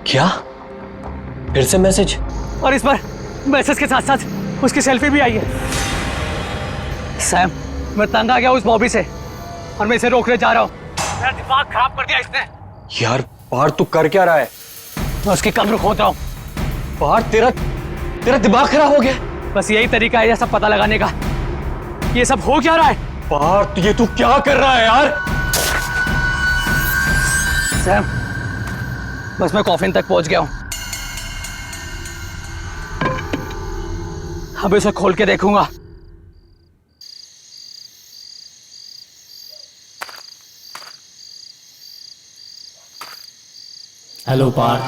क्या? फिर से मैसेज? और इस पर मैसेज के साथ साथ उसकी सेल्फी भी आई है। सैम, मैं तंग आ गया उस बॉबी से और मैं इसे रोकने जा रहा हूँ। मेरा दिमाग खराब कर दिया इसने। यार पार्थ, तू कर क्या रहा है? मैं उसकी कब्र खोद रहा हूँ। पार्थ, तेरा दिमाग खराब हो गया। बस यही तरीका है ये सब पता लगाने का। ये सब हो क्या रहा है? पार्थ, ये तू क्या कर रहा है यार? सैम, बस मैं कॉफिन तक पहुंच गया हूँ। अब इसे खोल के देखूंगा। हेलो पार्थ।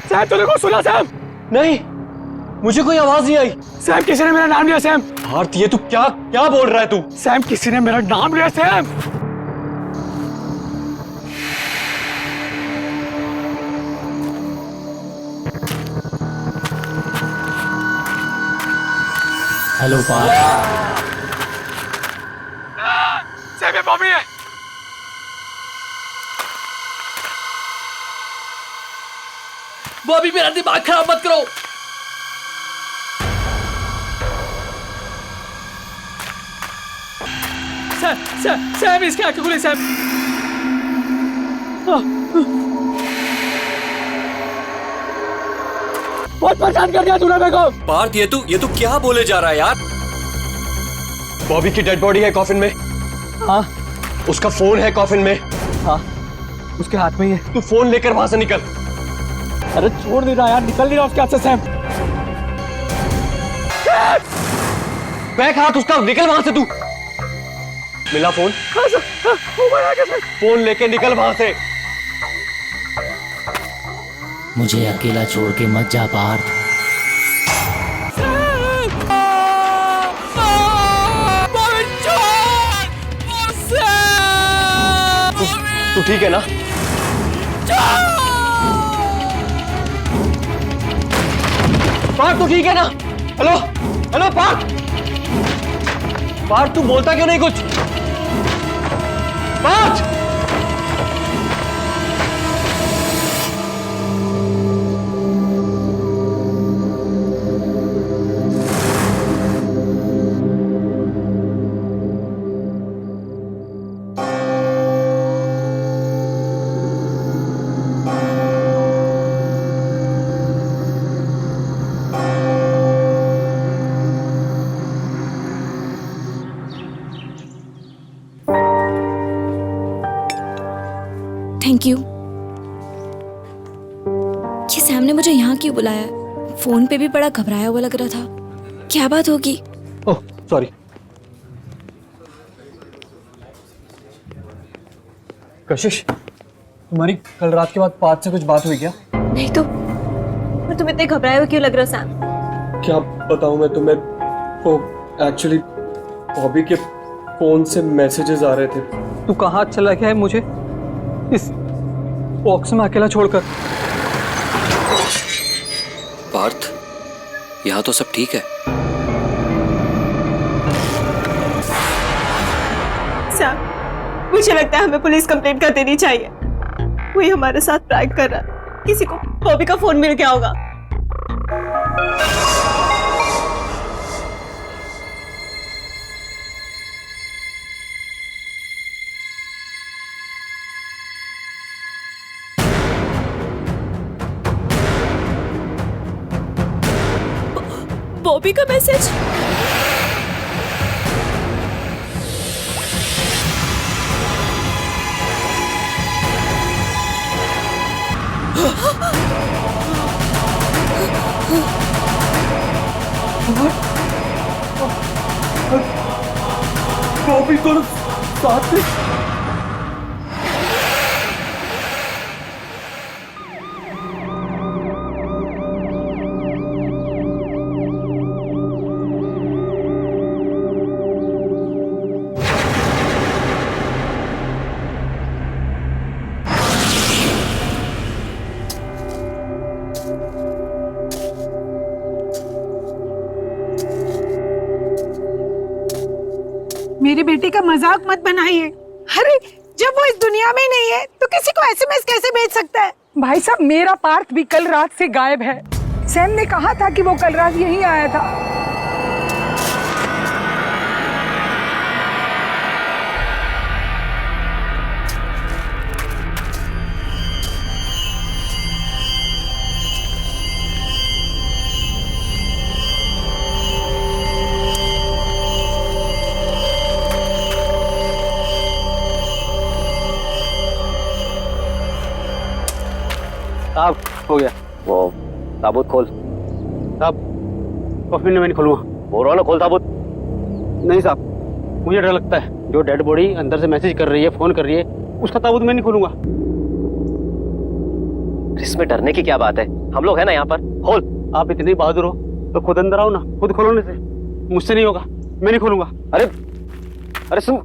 सैम, सैम तूने को सुना सैम? नहीं, मुझे कोई आवाज नहीं आई। सैम किसी ने मेरा नाम लिया सैम। पार्थ ये तू क्या क्या बोल रहा है तू? सैम किसी ने मेरा नाम लिया सैम। हेलो पार्थ। सैम ये बॉबी है। बॉबी मेरा दिमाग खराब मत करो। सैम इसकी आंखें खुली सैम। बहुत परेशान कर दिया तूने मेरे को। पार्थ ये तू क्या बोले जा रहा है यार? बॉबी की डेड बॉडी है कॉफिन में। हाँ। उसका फोन है कॉफिन में। हाँ उसके हाथ में ही है। तू फोन लेकर वहां से निकल। अरे छोड़ नहीं रहा यार, निकल नहीं रहा उसके हाथ से सैम। बैक हाथ उसका, निकल वहां से तू। मिला फोन? फोन लेके निकल वहां से। मुझे अकेला छोड़ के मत जा पार्थ। तू ठीक है ना? पार्थ तू ठीक है ना? Hello hello Partha. पार्थ तू बोलता क्यों नहीं कुछ? Parth thank you. ये सैम ने मुझे यहाँ क्यों बुलाया? फोन पे भी बड़ा घबराया हुआ लग रहा था। क्या बात होगी? Oh sorry. कशिश तुम्हारी कल रात के बाद पार्थ से कुछ बात हुई क्या? नहीं तो पर तुम इतने घबराए हुए क्यों लग रहे हो सैम? क्या बताऊं मैं तुम्हें, वो एक्चुअली बॉबी के फोन से मैसेजेस आ रहे थे। तू कहाँ चला गया है मुझे इस बॉक्स में अकेला छोड़कर? पार्थ यहाँ तो सब ठीक है। सैम मुझे लगता है हमें पुलिस कंप्लेंट कर देनी चाहिए। कोई हमारे साथ प्रैंक कर रहा है। किसी को बॉबी का फोन मिल गया होगा। बॉबी का मैसेज। बॉबी को साथ में मेरी बेटी का मजाक मत बनाइए। अरे जब वो इस दुनिया में ही नहीं है तो किसी को एसएमएस कैसे भेज सकता है? भाई साहब मेरा पार्थ भी कल रात से गायब है। सैम ने कहा था कि वो कल रात यहीं आया था। साहब हो गया। वो ताबूत खोल। साहब कॉफी में मैं नहीं खोलूंगा। बोल रहा ना खोल ताबूत। नहीं साहब मुझे डर लगता है। जो डेड बॉडी अंदर से मैसेज कर रही है, फोन कर रही है, उसका ताबूत मैं नहीं खोलूंगा। इसमें डरने की क्या बात है? हम लोग हैं ना यहाँ पर, खोल। आप इतने बहादुर हो तो खुद अंदर आओ ना, खुद खोलोने से। मुझसे नहीं होगा, मैं नहीं खोलूंगा। अरे सुन,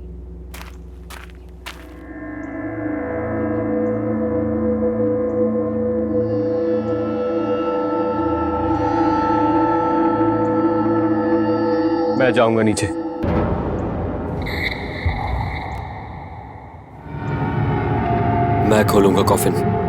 मैं जाऊंगा नीचे। मैं खोलूंगा कॉफिन।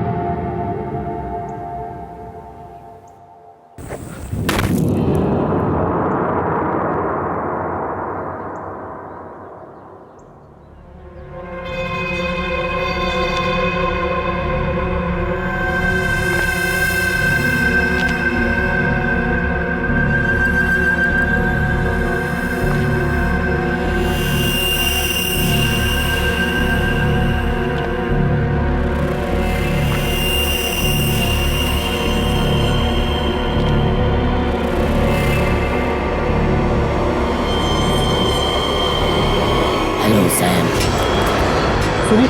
सुनी,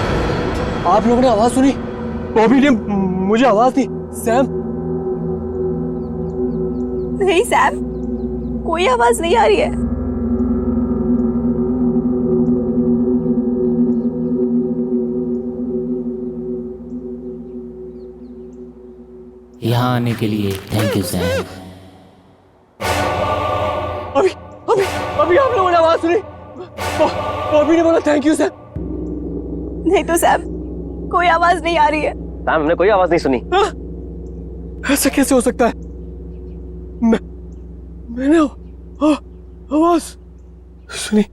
आप लोगों ने आवाज सुनी? बॉबी ने मुझे आवाज दी। सैम? नहीं सैम, कोई आवाज नहीं आ रही है। यहाँ आने के लिए थैंक यू सैम। अभी आप लोगों ने आवाज सुनी? बॉबी ने बोला थैंक यू सैम। नहीं तो सैम, कोई आवाज नहीं आ रही है। सैम, हमने कोई आवाज नहीं सुनी। ऐसा कैसे हो सकता है? मैंने आवाज सुनी।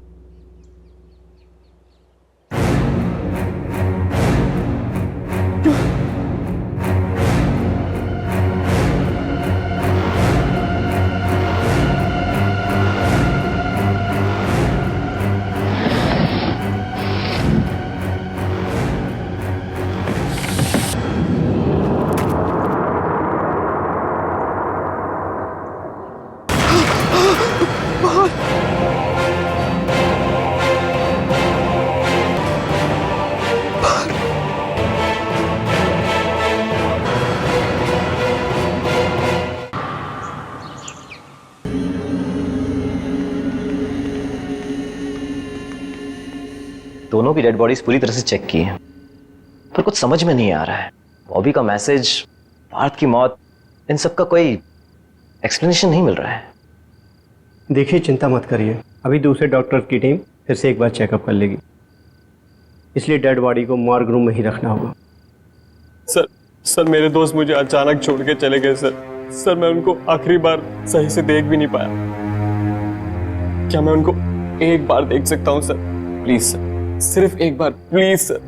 दोनों की डेड बॉडीज पूरी तरह से चेक की है, पर कुछ समझ में नहीं आ रहा है। बॉबी का मैसेज, पार्थ की मौत, इन सब का कोई एक्सप्लेनेशन नहीं मिल रहा है। देखिए, चिंता मत करिए, अभी दूसरे डॉक्टर की टीम फिर से एक बार चेकअप कर लेगी, इसलिए डेड बॉडी को मॉर्ग रूम में ही रखना होगा। सर मेरे दोस्त मुझे अचानक छोड़ के चले गए सर। मैं उनको आखिरी बार सही से देख भी नहीं पाया। क्या मैं उनको एक बार देख सकता हूँ सर? प्लीज सर, सिर्फ एक बार, प्लीज सर।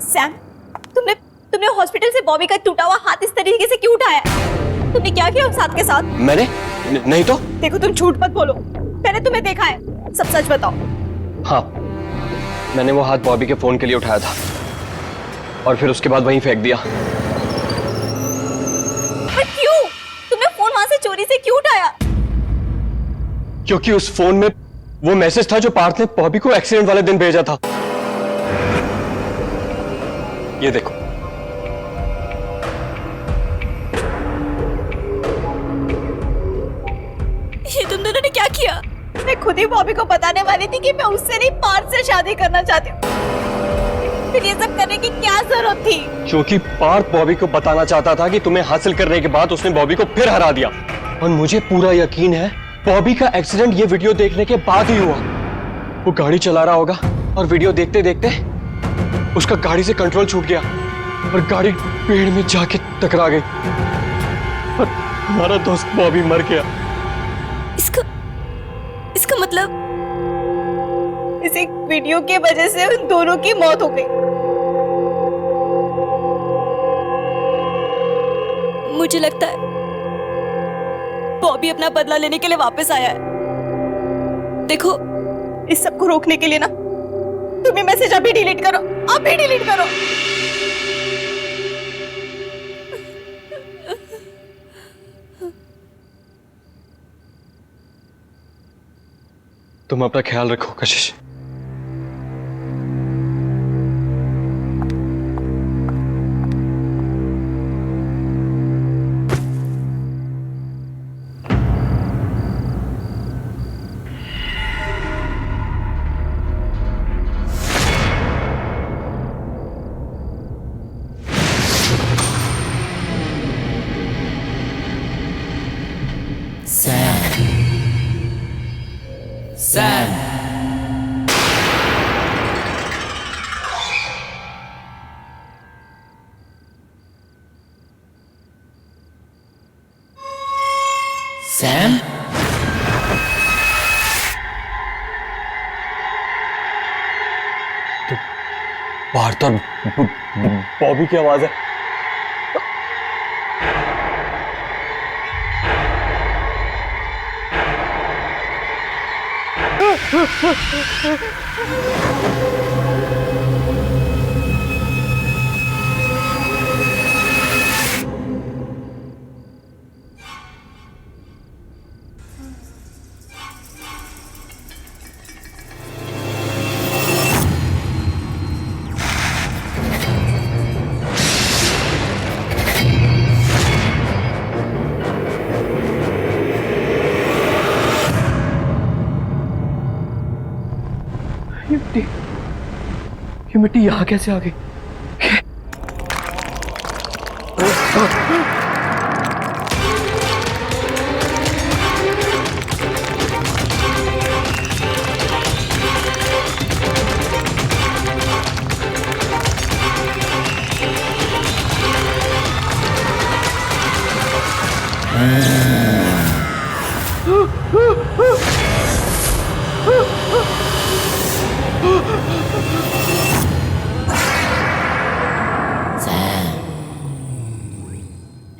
सैम, तुमने हॉस्पिटल से बॉबी का टूटा हुआ हाथ इस तरीके से क्यों उठाया? तुमने क्या किया उस हाथ के साथ? मैंने नहीं तो। देखो, तुम झूठ मत बोलो, मैंने तुम्हें देखा है, सब सच बताओ। हाँ, मैंने वो हाथ बॉबी के फोन के लिए उठाया था और फिर उसके बाद वहीं फेंक दिया। पर क्यों? तुमने फोन वहां से चोरी से क्यों उठाया? क्योंकि उस फोन में वो मैसेज था जो पार्थ ने बॉबी को एक्सीडेंट वाले दिन भेजा था। ये देखो। ये तुम दोनों ने क्या किया? मैं खुद ही बॉबी को बताने वाली थी कि मैं उससे नहीं, पार्थ से शादी करना चाहती हूँ। फिर ये सब करने की क्या जरूरत थी? क्योंकि पार्थ बॉबी को बताना चाहता था कि तुम्हें हासिल करने के बाद उसने बॉबी को फिर हरा दिया। और मुझे पूरा यकीन है बॉबी का एक्सीडेंट ये वीडियो देखने के बाद ही हुआ। वो गाड़ी चला रहा होगा और वीडियो देखते देखते उसका गाड़ी से कंट्रोल छूट गया और गाड़ी पेड़ में जाके टकरा गई और हमारा दोस्त बॉबी मर गया। इसका मतलब इस एक वीडियो के वजह से उन दोनों की मौत हो गई। मुझे लगता है बॉबी अपना बदला लेने के लिए वापस आया है। देखो, इस सब को रोकने के लिए ना तुम ये मैसेज अभी डिलीट करो, अभी डिलीट करो। तुम अपना ख्याल रखो कशिश। Sam. Sam? तो बाहर तो बॉबी की आवाज है। ये मिट्टी यहाँ कैसे आ गई?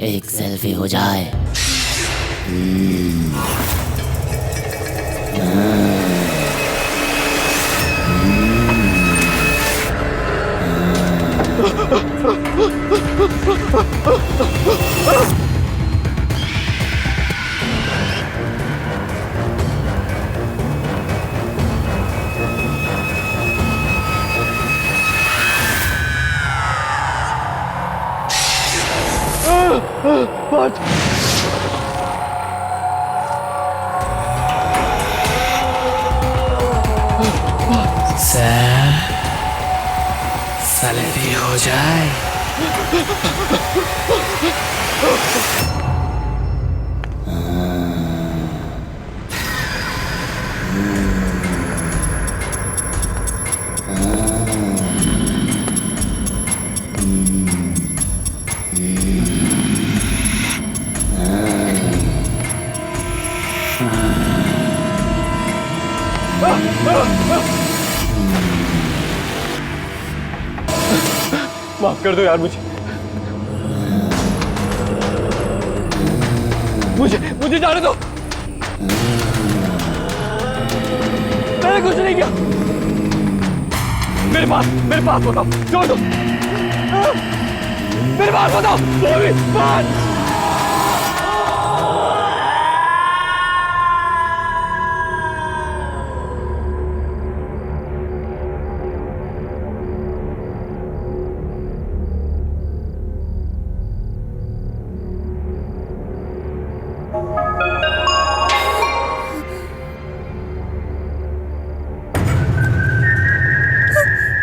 एक सेल्फी हो जाए। सैम, सेल्फी हो जाए। माफ कर दो यार मुझे जाने दो। मैंने कुछ नहीं किया। मेरे पास बताओ, छोड़ दो। मेरे पास बताओ, बात।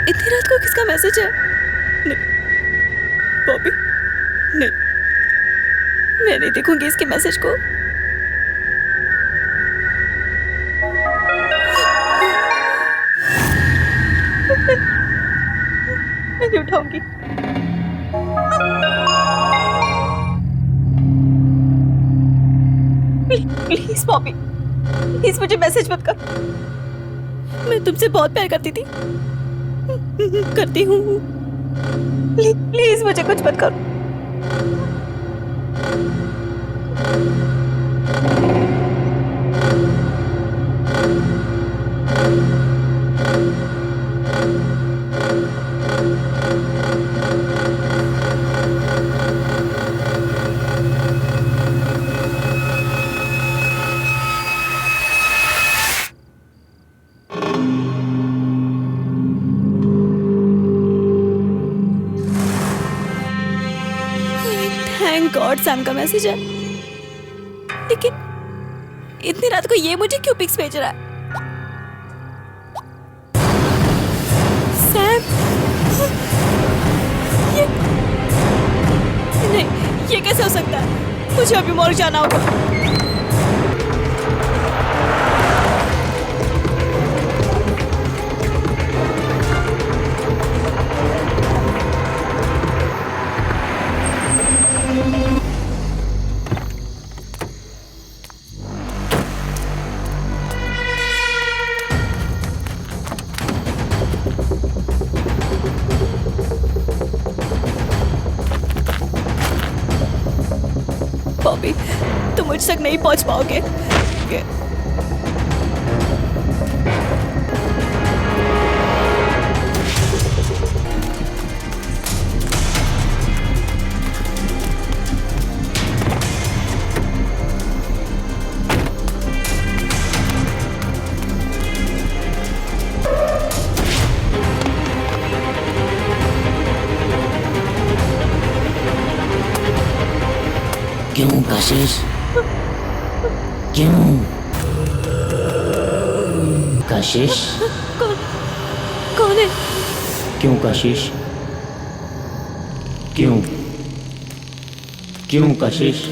इतनी रात को किसका मैसेज है? नहीं, बॉबी, नहीं, मैं नहीं देखूंगी इसके मैसेज को। मैं नहीं उठाऊंगी। प्लीज बॉबी, प्लीज मुझे मैसेज मत कर। मैं तुमसे बहुत प्यार करती थी, करती हूँ। प्लीज मुझे कुछ मत करो। गॉड, सैम का मैसेज है। लेकिन इतनी रात को ये मुझे क्यों पिक्स भेज रहा है? सैम, ये नहीं, ये कैसे हो सकता है? मुझे अभी मॉल जाना होगा। बॉबी, तुम मुझ तक नहीं पहुंच पाओगे। क्यों कशिश? क्यों कशिश? कौन है? क्यों कशिश? क्यों क्यों कशिश?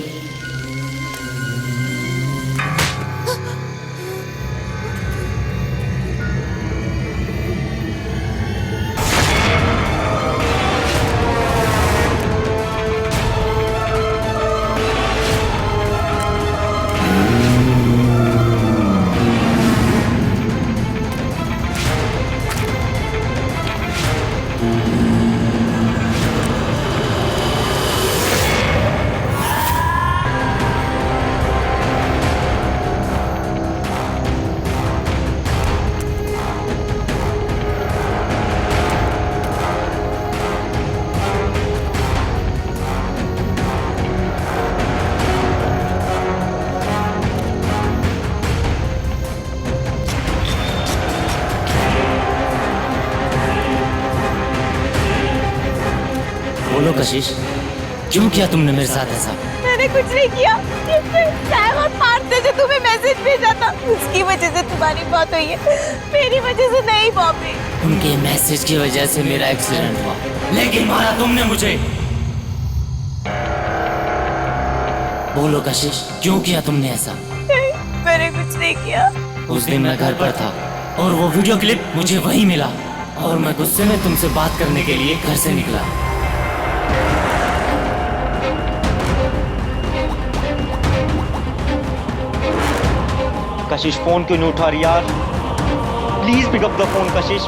बोलो कशिश, क्यों किया तुमने मेरे साथ ऐसा? मैंने कुछ नहीं किया। सैम और पार्थ ने जो तुम्हें मैसेज भेजा था, उसकी वजह से तुम्हारी बात हुई है, मेरी वजह से नहीं बॉबी। उनके मैसेज की वजह से मेरा एक्सीडेंट हुआ, लेकिन मारा तुमने मुझे। बोलो कशिश, क्यों किया तुमने ऐसा? नहीं, मैंने कुछ नहीं किया। उस दिन मैं घर पर था और वो वीडियो क्लिप मुझे वहीं मिला और मैं गुस्से में तुमसे बात करने के लिए घर से निकला। कशिश, फोन क्यों नहीं उठा रही यार? Please pick up the phone Kashish.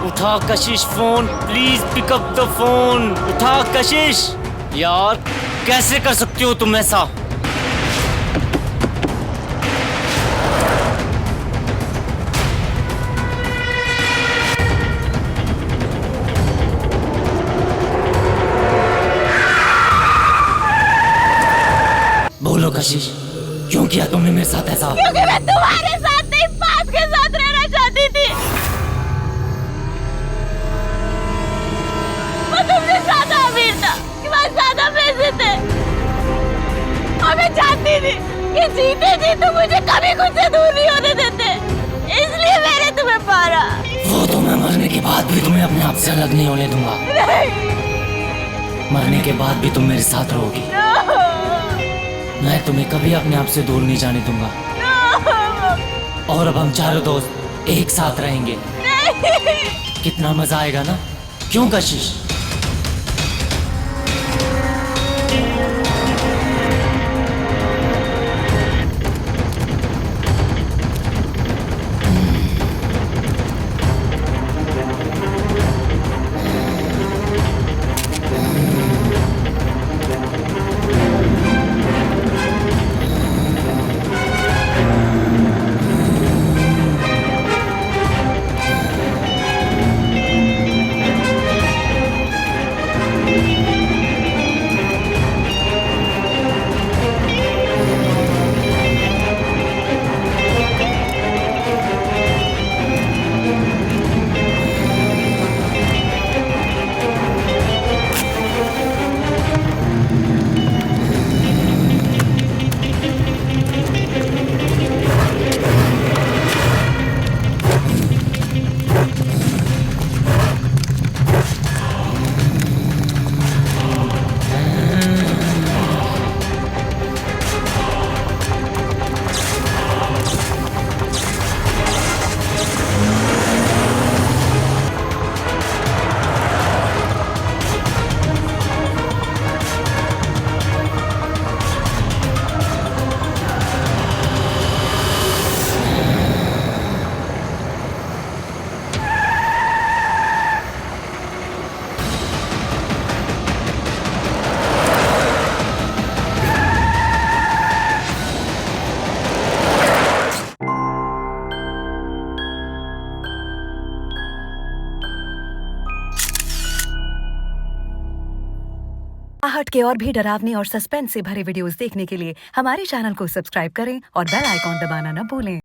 उठा Kashish phone, please pick up the phone. उठा कशिश। यार कैसे कर सकती हो तुम ऐसा? बोलो कशिश, क्यों किया तुमने मेरे साथ ऐसा? क्योंकि मैं तुम्हारे साथ नहीं, पार्थ के साथ रहना चाहती थी। मैं तुमसे ज्यादा अमीर था, तुम्हारे ज्यादा पैसे थे, और मैं चाहती थी कि जीते जी तुम मुझे कभी खुद से दूर नहीं होने देते, इसलिए मैंने तुम्हें मारा। वो तो मैं मरने के बाद भी तुम्हें अपने आप से अलग नहीं होने दूंगा। नहीं। मरने के बाद भी तुम मेरे साथ रहोगी। मैं तुम्हें कभी अपने आप से दूर नहीं जाने दूंगा। और अब हम चारों दोस्त एक साथ रहेंगे। कितना मजा आएगा ना? क्यों कशिश? आहट के और भी डरावनी और सस्पेंस से भरे वीडियोस देखने के लिए हमारे चैनल को सब्सक्राइब करें और बेल आइकॉन दबाना न भूलें।